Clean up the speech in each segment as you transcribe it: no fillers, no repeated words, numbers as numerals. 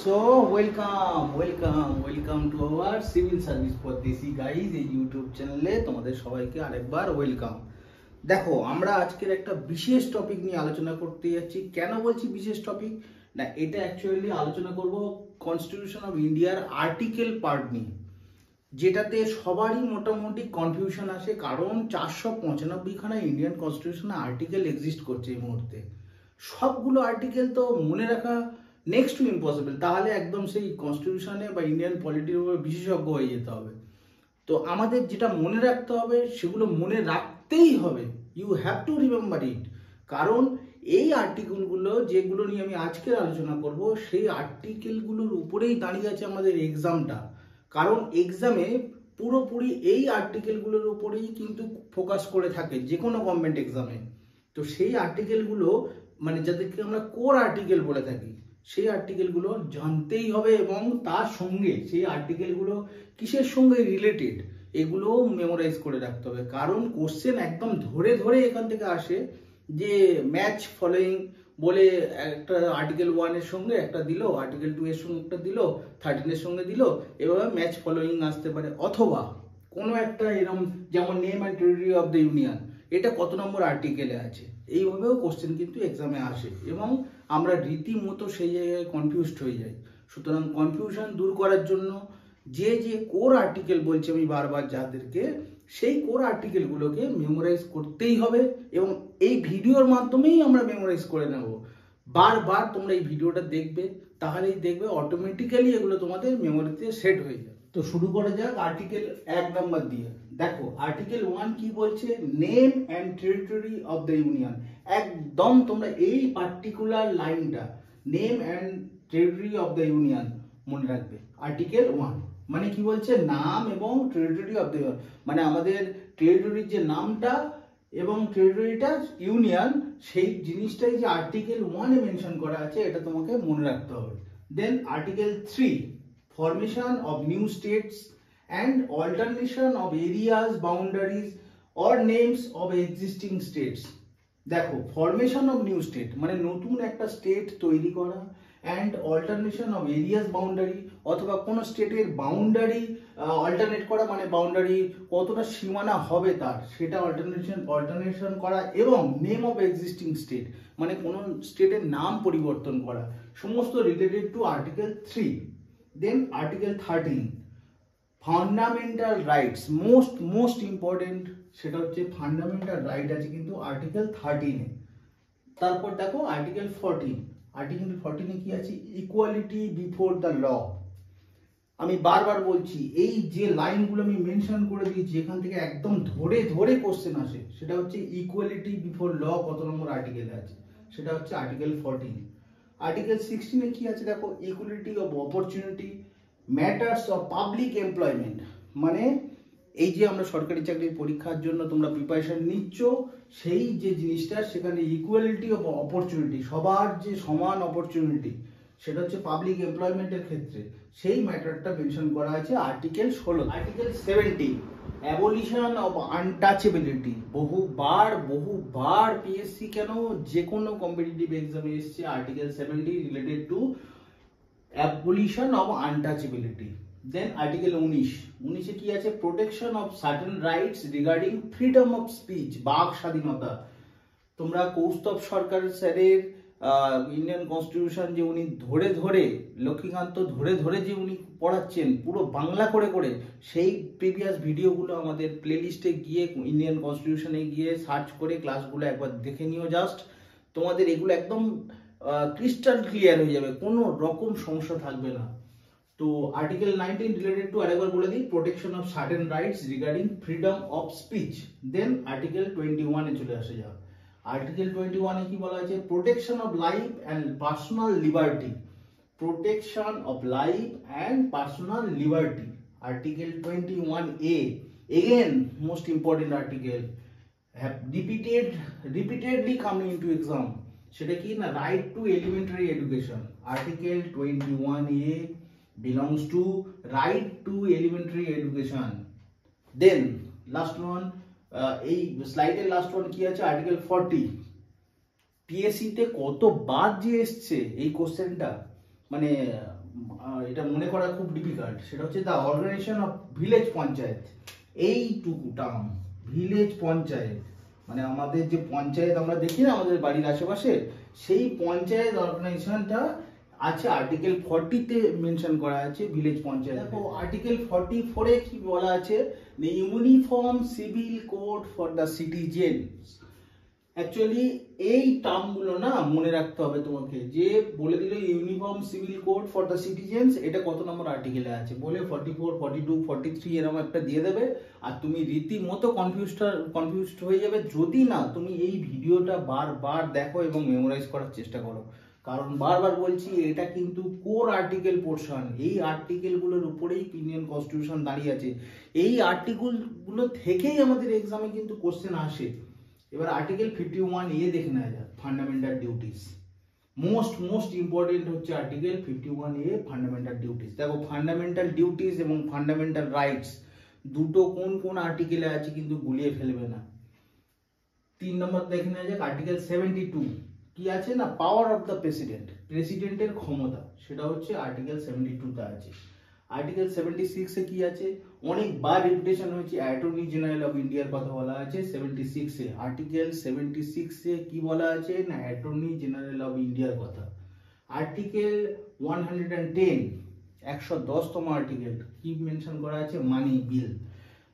So welcome to our civil service পদ্ধতি guys এই YouTube চ্যানেলে তোমাদের সবাইকে আরেকবার ওয়েলকাম। দেখো আমরা আজকের একটা বিশেষ টপিক নিয়ে আলোচনা করতে যাচ্ছি। কেন বলছি বিশেষ টপিক না, এটা অ্যাকচুয়ালি আলোচনা করব কনস্টিটিউশন অফ ইন্ডিয়ার আর্টিকেল পার্ট নিয়ে, যেটাতে সবারই মোটামুটি কনফিউশন আসে, কারণ 495খানা ইন্ডিয়ান কনস্টিটিউশনে আর্টিকেল এক্সিস্ট করছে এই মুহূর্তে। সবগুলো আর্টিকেল তো মনে রাখা নেক্সট টু ইম্পসিবল, তাহলে একদম সেই কনস্টিটিউশনে বা ইন্ডিয়ান পলিটির উপর বিশেষজ্ঞ হয়ে যেতে হবে। তো আমাদের যেটা মনে রাখতে হবে সেগুলো মনে রাখতেই হবে, you have to remember it. কারণ এই আর্টিকেলগুলো যেগুলো নিয়ে আমি আজকে আলোচনা করব, সেই আর্টিকেলগুলোর উপরেই দাঁড়িয়ে আছে আমাদের এক্সামটা। কারণ এক্সামে পুরোপুরি এই আর্টিকেলগুলোর উপরেই কিন্তু ফোকাস করে থাকে যে কোনো গভর্নমেন্ট এক্সামে। তো সেই আর্টিকেলগুলো মানে যাদেরকে আমরা কোর আর্টিকেল বলে থাকি, সেই আর্টিকেলগুলো জানতেই হবে এবং তার সঙ্গে সেই আর্টিকেলগুলো কিসের সঙ্গে রিলেটেড এগুলোও মেমোরাইজ করে রাখতে হবে। কারণ কোশ্চেন একদম ধরে ধরে এখান থেকে আসে যে ম্যাচ ফলোয়িং বলে একটা আর্টিকেল 1 এর সঙ্গে একটা দিল, আর্টিকেল 2 এর সঙ্গে একটা দিল, 13 এর সঙ্গে দিল, এভাবে ম্যাচ ফলোয়িং আসতে পারে। অথবা কোনো একটা এরকম যেমন name and territory of the union, এটা কত নম্বর আর্টিকেলে আছে, এইভাবেও কোশ্চেন কিন্তু এক্সামে আসে এবং আমরা রীতিমতো সেই জায়গায় কনফিউজড হয়ে যাই। সুতরাং কনফিউশন দূর করার জন্য যে যে কোর আর্টিকেল বলছে আমি বারবার যাদেরকে, সেই কোর আর্টিকেলগুলোকে মেমোরাইজ করতেই হবে এবং এই ভিডিওর মাধ্যমেই আমরা মেমোরাইজ করে নেব। বারবার তোমরা এই ভিডিওটা দেখবে, তাহলেই দেখবে অটোমেটিক্যালি এগুলো তোমাদের মেমোরিতে সেট হয়ে যাবে। তো শুরু করা যাক আর্টিকেল 1 নম্বর দিয়ে। দেখো আর্টিকেল 1 কি বলছে, name and territory of the union. একদম তোমরা এই পার্টিকুলার লাইনটা, name and territory of the union, মনে রাখবে। আর্টিকেল 1 মানে কি বলছে, নাম এবং টেরিটরি অফ দ্য ইউনিয়ন, মানে আমাদের টেরিটরির যে নামটা এবং টেরিটরিটা ইউনিয়ন, সেই জিনিসটাই যে আর্টিকেল 1 এ মেনশন করা আছে, এটা তোমাকে মনে রাখতে হবে। দেন article 3, formation of new states and alternation of areas, boundaries or names of existing states. দেখো ফরমেশন অফ নিউ স্টেট মানে নতুন একটা স্টেট তৈরি করা, and alternation of areas boundary অথবা কোনো স্টেটের বাউন্ডারি অল্টারনেট করা, মানে বাউন্ডারি কতটা সীমানা হবে তার, সেটা অল্টারনেশন করা, এবং নেম অফ এক্সিস্টিং স্টেট মানে কোনো স্টেটের নাম পরিবর্তন করা, সমস্ত related to article 3। Then article 13, fundamental rights, most important, সেটা হচ্ছে ফান্ডামেন্টাল রাইট আছে কিন্তু আর্টিকেল 13 এ। তারপর দেখো আর্টিকেল 14, আর্টিকেল 14 এ কি আছে, ইকুয়ালিটি বিফোর দ্য ল। আমি বারবার বলছি, এই যে লাইনগুলো আমি মেনশন করে দিয়েছি এখান থেকে একদম ধরে ধরে কোশ্চেন আসে, সেটা হচ্ছে ইকুয়ালিটি বিফোর ল কত নম্বর আর্টিকেলে আছে, সেটা হচ্ছে আর্টিকেল 14। আর্টিকেল 16 এ কি আছে দেখো, equality of opportunity, matters of public employment, মানে এই যে আমরা সরকারি চাকরির পরীক্ষার জন্য তোমরা প্রিপারেশন নিচ্ছ, সেই যে জিনিসটা সেখানে ইকুয়ালিটি অফ অপরচুনিটি, সবার যে সমান অপরচুনিটি, সেটা হচ্ছে পাবলিক এমপ্লয়মেন্টের ক্ষেত্রে, সেই ম্যাটারটা মেনশন করা আছে article 16। Article 17, abolition of untouchability. বহুবার পিএসসি কেন যে কোনো কম্পিটিটিভ এক্সামে এসছে article 70 related to abolition of untouchability. Then article 19 এ কি আছে, protection of certain rights regarding freedom of speech, বাক স্বাধীনতা। তোমরা কৌস্তব সরকার স্যারের ইন্ডিয়ান কনস্টিটিউশন যে উনি ধরে ধরে, লক্ষ্মীকান্ত ধরে ধরে যে উনি পড়াচ্ছেন পুরো বাংলা করে করে, সেই প্রিভিয়াস ভিডিওগুলো আমাদের প্লেলিস্টে গিয়ে ইন্ডিয়ান কনস্টিটিউশনে গিয়ে সার্চ করে ক্লাসগুলো একবার দেখে নিও। জাস্ট তোমাদের এগুলো একদম ক্রিস্টাল ক্লিয়ার হয়ে যাবে, কোনো রকম সমস্যা থাকবে না। তো আর্টিকেল 19 রিলেটেড টু, আরেকবার বলে দিই, protection of certain rights regarding freedom of speech. Then article 21 এ চলে আসে যাও। আর্টিকেল 21 এ কি বলা আছে, protection of life and personal liberty, protection of life and personal liberty. Article 21A, again most important article, have repeatedly coming into exam, সেটা কি না, right to elementary education. Article 21A belongs to right to elementary education. Then last one, এই স্লাইডের last one কি আছে, article 40। PSC তে কতবার যে এসছে এই কোশ্চেনটা, মানে এটা মনে করা খুব ডিফিকাল্ট, সেটা হচ্ছে the organisation of village panchayat. এইটুকু টার্ম ভিলেজ পঞ্চায়েত, মানে আমাদের যে পঞ্চায়েত আমরা দেখি না আমাদের বাড়ির আশেপাশে, সেই পঞ্চায়েত অর্গানাইজেশনটা আছে আর্টিকেল 40-তে মেনশন করা আছে ভিলেজ পঞ্চায়েত। দেখো আর্টিকেল 44-এ কি বলা আছে, the uniform civil code for the citizens. Actually এই টার্মগুলো না মনে রাখতে হবে তোমাকে, যে বলে দিল uniform civil code for the citizens, এটা কত নম্বর আর্টিকেলে আছে বলে 44, 42, 43 এরকম একটা দিয়ে দেবে, আর তুমি রীতিমতো কনফিউজড হয়ে যাবে যদি না তুমি এই ভিডিওটা বারবার দেখো এবং মেমোরাইজ করার চেষ্টা করো। কারণ বারবার বলছি, এটা কিন্তু কোর আর্টিকেল পোর্শন, এই আর্টিকেলগুলোর উপরেই ইন্ডিয়ান কনস্টিটিউশন দাঁড়িয়ে আছে। এই আর্টিকেলগুলো থেকেই আমাদের এক্সামে কিন্তু কোশ্চেন আসে। এবার আর্টিকেল 51A দেখে নেওয়া যাক, ফান্ডামেন্টাল ডিউটিস। মোস্ট ইম্পর্টেন্ট হচ্ছে আর্টিকেল 51A ফান্ডামেন্টাল ডিউটিস। দেখো ফান্ডামেন্টাল ডিউটিস এবং ফান্ডামেন্টাল রাইটস দুটো কোন কোন আর্টিকেলে আছে কিন্তু গুলিয়ে ফেলবে না। 3 নম্বর দেখে নেওয়া যাক আর্টিকেল 72, কি আছে না, পাওয়ার অফ দ্য প্রেসিডেন্ট, প্রেসিডেন্টের ক্ষমতা, সেটা হচ্ছে আর্টিকেল 72-তে আছে। আর্টিকেল 76-এ কি আছে, অনেকবার রিপিটেশন হয়েছে, অ্যাটর্নি জেনারেল অফ ইন্ডিয়ার কথা বলা আছে 76-এ। আর্টিকেল 76-এ কি বলা আছে না, অ্যাটর্নি জেনারেল অফ ইন্ডিয়ার কথা। আর্টিকেল 110, 110তম আর্টিকেল, কি মেনশন করা আছে, মানি বিল।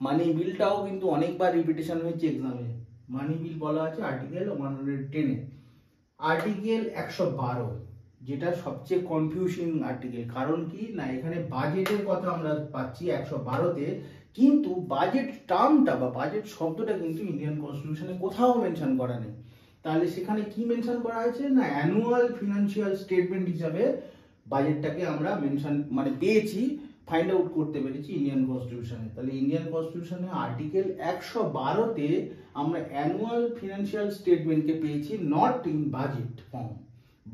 মানি বিলটাও কিন্তু অনেকবার রিপিটেশন হয়েছে এক্সামে, মানি বিল বলা আছে আর্টিকেল 110-এ। আর্টিকেল 112, যেটা সবচেয়ে কনফিউজিং আর্টিকেল, কারণ কি না এখানে বাজেটের কথা আমরা পাচ্ছি 112-তে, কিন্তু বাজেট টার্মটা বা বাজেট শব্দটা কিন্তু ইন্ডিয়ান কনস্টিটিউশনে কোথাও মেনশন করা নেই। তাহলে সেখানে কি মেনশন করা আছে না, অ্যানুয়াল ফিনান্সিয়াল স্টেটমেন্ট হিসাবে বাজেটটাকে আমরা মেনশন মানে পেয়েছি, ফাইন্ড আউট করতে পেরেছি ইন্ডিয়ান কনস্টিটিউশনে। তাহলে ইন্ডিয়ান কনস্টিটিউশনে আর্টিকেল 112-তে আমরা অ্যানুয়াল ফিনান্সিয়াল স্টেটমেন্টকে পেয়েছি, নট ইন বাজেট ফর্ম।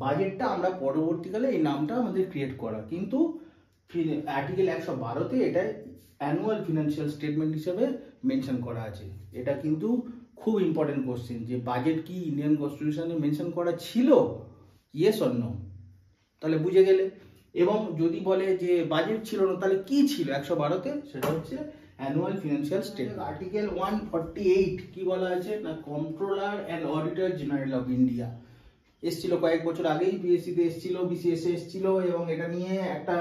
বাজেটটা আমরা পরবর্তীকালে এই নামটা আমাদের ক্রিয়েট করা, কিন্তু আর্টিকেল 112-তে এটা অ্যানুয়াল ফিনান্সিয়াল স্টেটমেন্ট হিসেবে মেনশন করা আছে। এটা কিন্তু খুব ইম্পর্টেন্ট কোশ্চেন, যে বাজেট কি ইন্ডিয়ান কনস্টিটিউশনে মেনশন করা ছিল, ইয়েস অর নো, তাহলে বুঝে গেলে। এবং যদি বলে যে বাজেট ছিল না, তাহলে কি ছিল 112-তে, সেটা হচ্ছে অ্যানুয়াল ফিনান্সিয়াল স্টেটমেন্ট। আর্টিকেল 148 কি বলা আছে না, controller and auditor general of India এসছিল কয়েক বছর আগেই, পিএসসিতে এসছিল, বিসিএসে এসছিল, এবং এটা নিয়ে একটা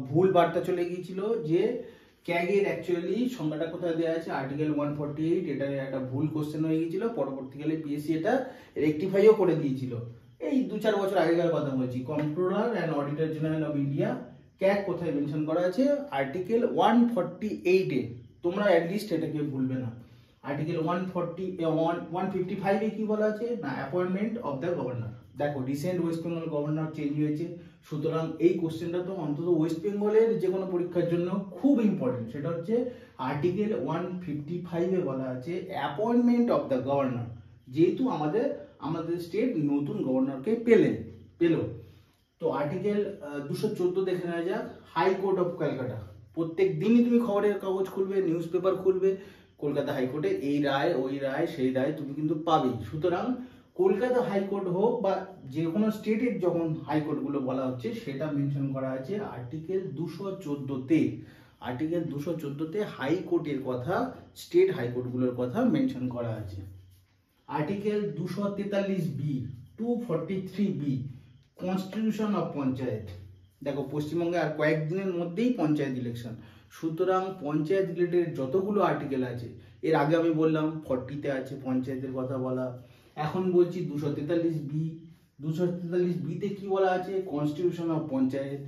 ভুল বার্তা চলে গিয়েছিল যে ক্যাগের অ্যাকচুয়ালি সংজ্ঞাটা কোথায় দেওয়া আছে, আর্টিকেল 148, এটা একটা ভুল কোশ্চেন হয়ে গিয়েছিল। পরবর্তীকালে পিএসসি এটা রেকটিফাইও করে দিয়েছিল, এই 2-4 বছর আগেকার কথা বলছি। Controller and auditor general of India, CAG কোথায় মেনশন করা আছে, আর্টিকেল 148-এ। তোমরা অ্যাটলিস্ট এটাকে ভুলবে না। আর্টিকেল 155-এ কি বলা আছে না, অ্যাপয়েন্টমেন্ট অফ দ্য গভর্নর। দেখো recent West Bengal governor change হয়েছে, সুতরাং এই কোশ্চেনটা তো অন্তত ওয়েস্ট বেঙ্গলের যে কোনো পরীক্ষার জন্য খুব ইম্পর্টেন্ট। সেটা হচ্ছে আর্টিকেল 155-এ বলা আছে অ্যাপয়েন্টমেন্ট অফ দ্য গভর্নর, যেহেতু আমাদের স্টেট নতুন গভর্নরকে পেল। তো আর্টিকেল 214 দেখে নেওয়া যাক, হাইকোর্ট অফ ক্যালকাটা। প্রত্যেক দিনই তুমি খবরের কাগজ খুলবে, নিউজ পেপার খুলবে, কলকাতা হাইকোর্টের এই রায়, ওই রায়, সেই রায় তুমি কিন্তু পাবেই। সুতরাং কলকাতা হাইকোর্ট হোক বা যে কোনো স্টেটের যখন হাইকোর্টগুলো বলা হচ্ছে, সেটা মেনশন করা আছে আর্টিকেল 214-তে। আর্টিকেল 214-তে হাইকোর্টের কথা, স্টেট হাইকোর্টগুলোর কথা মেনশন করা আছে। Article 243B, 243B, constitution of panchayat. দেখো পশ্চিমবঙ্গে আর কয়েকদিনের মধ্যেই পঞ্চায়েত ইলেকশন, সুতরাং পঞ্চায়েত রিলেটেড যতগুলো আর্টিকেল আছে, এর আগে আমি বললাম 40-তে আছে পঞ্চায়েতের কথা বলা, এখন বলছি 243B। 243B-তে কি বলা আছে, কনস্টিটিউশন অফ পঞ্চায়েত।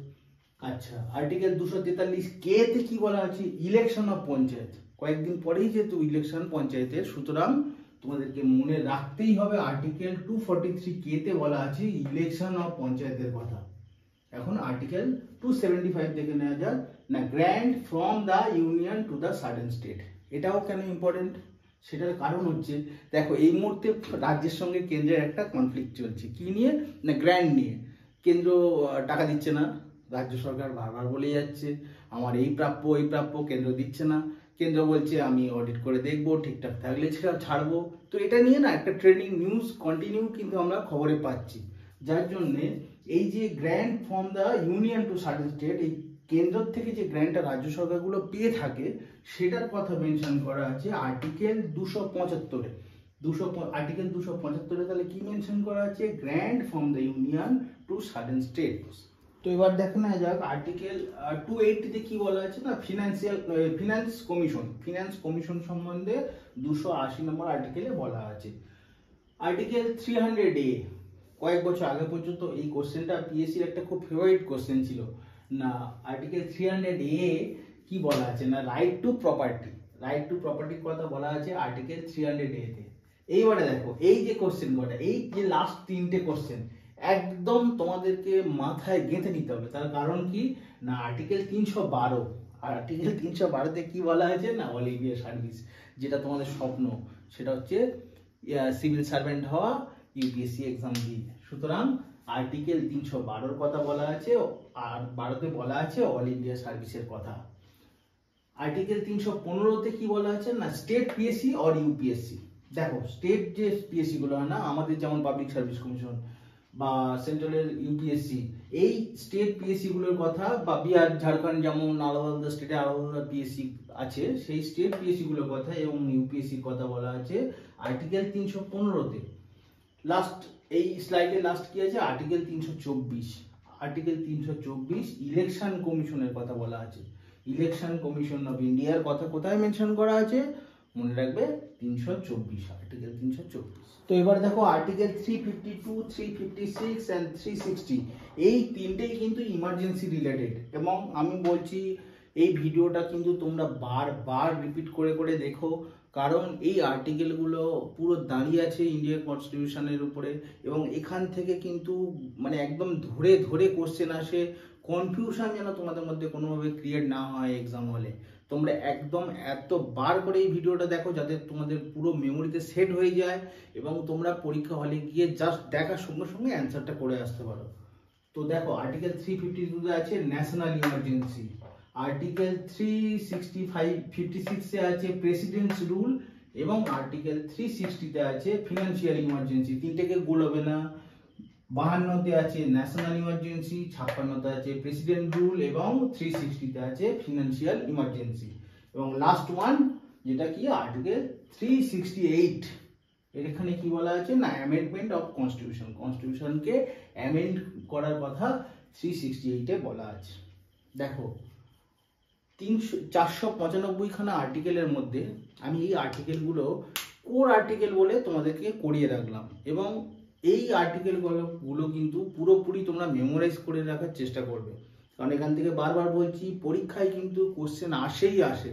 আচ্ছা, আর্টিকেল 243K-তে কি বলা আছে, ইলেকশন অফ পঞ্চায়েত। কয়েকদিন পরেই যেহেতু ইলেকশন পঞ্চায়েতের, সুতরাং তোমাদেরকে মনে রাখতেই হবে আর্টিকেল 243K-তে বলা আছে ইলেকশন অফ পঞ্চায়েতের কথা। এখন আর্টিকেল 275 দেখে নেওয়া যাক না, grant from the union to the certain state. এটাও কেন ইম্পর্টেন্ট, সেটার কারণ হচ্ছে দেখো এই মুহূর্তে রাজ্যের সঙ্গে কেন্দ্রের একটা কনফ্লিক্ট চলছে, কি নিয়ে না, গ্র্যান্ট নিয়ে। কেন্দ্র টাকা দিচ্ছে না, রাজ্য সরকার বারবার বলে যাচ্ছে আমার এই প্রাপ্য, কেন্দ্র দিচ্ছে না। কেন্দ্র বলছে আমি অডিট করে দেখবো, ঠিকঠাক থাকলে ছাড়বো। তো এটা নিয়ে না একটা ট্রেন্ডিং নিউজ কন্টিনিউ কিন্তু আমরা খবরে পাচ্ছি, যার জন্যে এই যে grant from the union to certain state, এই কেন্দ্র থেকে যে গ্র্যান্টটা রাজ্য সরকারগুলো পেয়ে থাকে সেটার কথা মেনশন করা আছে আর্টিকেল 275-এ। আর্টিকেল 275-এ তাহলে কি মেনশন করা আছে? Grant from the union to certain state. তো এবার দেখো না যাক আর্টিকেল 280-তে কি বলা আছে না, ফিনান্স কমিশন সম্বন্ধে 280 নম্বর আর্টিকেলে বলা আছে। আর্টিকেল 300A, কয়েক বছর আগে পর্যন্ত এই কোশ্চেনটা পিএসসির একটা খুব ফেভারিট কোশ্চেন ছিল না। আর্টিকেল 300A কি বলা আছে না, রাইট টু প্রপার্টির কথা বলা আছে আর্টিকেল 300A-তে। এইবারে দেখো এই যে কোশ্চেন কটা, এই যে লাস্ট 3টে কোশ্চেন একদম তোমাদেরকে মাথায় গেঁথে নিতে হবে। তার কারণ কি না, আর্টিকেল 312তে কি বলা হয়েছে না, অল ইন্ডিয়া সার্ভিস, যেটা তোমাদের স্বপ্ন, সেটা হচ্ছে সিভিল সার্ভেন্ট হওয়া, ইউপিএসসি এক্সাম দিয়ে। সুতরাং আর্টিকেল 312-র কথা বলা আছে, আর 12তে বলা আছে অল ইন্ডিয়া সার্ভিসের কথা। আর্টিকেল 315-তে কি বলা আছে না, স্টেট পিএসসি অর ইউপিএসসি। দেখো স্টেট যে পিএসসি গুলো হয় না আমাদের, যেমন পাবলিক সার্ভিস কমিশন বা সেন্ট্রালের ইউপিএসসি, এই স্টেট পিএসসি গুলোর কথা, বা বিহার ঝাড়খণ্ড যেমন আলাদা আলাদা স্টেটে আলাদা পিএসসি আছে, সেই স্টেট পিএসসি গুলোর কথা এবং ইউপিএসসির কথা বলা আছে আর্টিকেল 315-তে। লাস্ট এই স্লাইডে লাস্ট কি আছে, আর্টিকেল 324 ইলেকশন কমিশনের কথা বলা আছে। ইলেকশন কমিশন অফ ইন্ডিয়ার কথা কোথায় মেনশন করা আছে, মনে রাখবে 324, আর্টিকেল 324। তো এবার দেখো আর্টিকেল 352, 356 এন্ড 360, এই তিনটেই কিন্তু ইমার্জেন্সি রিলেটেড। এবং আমি বলছি এই ভিডিওটা কিন্তু তোমরা বারবার রিপিট করে করে দেখো, কারণ এই আর্টিকেলগুলো পুরো দাঁড়িয়ে আছে ইন্ডিয়ান কনস্টিটিউশনের উপরে, এবং এখান থেকে কিন্তু মানে একদম ধরে ধরে কোশ্চেন আসে। কনফিউশন যেন তোমাদের মধ্যে কোনোভাবে ক্রিয়েট না হয় এক্সাম হলে। তোমরা একদম এতবার করে এই ভিডিওটা দেখো যাতে তোমাদের পুরো মেমোরিতে সেট হয়ে যায়, এবং তোমরা পরীক্ষা হলে গিয়ে জাস্ট দেখার সঙ্গে সঙ্গে অ্যান্সারটা করে আসতে পারো। তো দেখো আর্টিকেল 352-তে আছে ন্যাশনাল ইমার্জেন্সি, আর্টিকেল 356-এ আছে প্রেসিডেন্টস রুল, এবং আর্টিকেল 360-তে আছে ফিনান্সিয়াল ইমার্জেন্সি। তিনটেকে গুলোবে না। 52-তে আছে ন্যাশনাল ইমার্জেন্সি, 56-তে আছে প্রেসিডেন্ট রুল, এবং 360-তে আছে ফিনান্সিয়াল ইমার্জেন্সি। এবং লাস্ট ওয়ান যেটা কি আর্টিকেল 368, এখানে কি বলা আছে না, অ্যামেন্ডমেন্ট অফ কনস্টিটিউশনকে অ্যামেন্ড করার কথা 368-এ বলা আছে। দেখো 495 খানা আর্টিকেলের মধ্যে আমি এই আর্টিকেলগুলো কোর আর্টিকেল বলে তোমাদেরকে করিয়ে রাখলাম, এবং এই আর্টিকেলগুলো কিন্তু পুরোপুরি তোমরা মেমোরাইজ করে রাখার চেষ্টা করবে, কারণ এখান থেকে বারবার বলছি পরীক্ষায় কিন্তু কোশ্চেন আসে।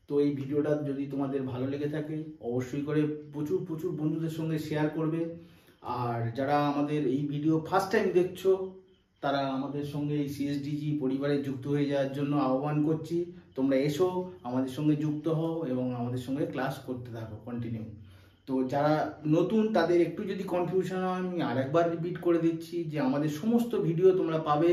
তো এই ভিডিওটা যদি তোমাদের ভালো লেগে থাকে অবশ্যই করে প্রচুর প্রচুর বন্ধুদের সঙ্গে শেয়ার করবে। আর যারা আমাদের এই ভিডিও ফার্স্ট টাইম দেখছো তারা আমাদের সঙ্গে এই সিএসডিজি পরিবারে যুক্ত হয়ে যাওয়ার জন্য আহ্বান করছি। তোমরা এসো, আমাদের সঙ্গে যুক্ত হও এবং আমাদের সঙ্গে ক্লাস করতে থাকো কন্টিনিউ। তো যারা নতুন তাদের একটু যদি কনফিউশন হয় আমি আরেকবার রিপিট করে দিচ্ছি যে আমাদের সমস্ত ভিডিও তোমরা পাবে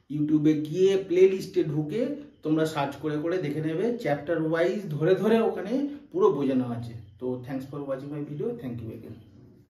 ইউটিউবে গিয়ে প্লে লিস্টে ঢুকে তোমরা সার্চ করে করে দেখে নেবে, চ্যাপ্টার ওয়াইজ ধরে ধরে ওখানে পুরো বোঝানো আছে। তো thanks for watching my video, thank you again.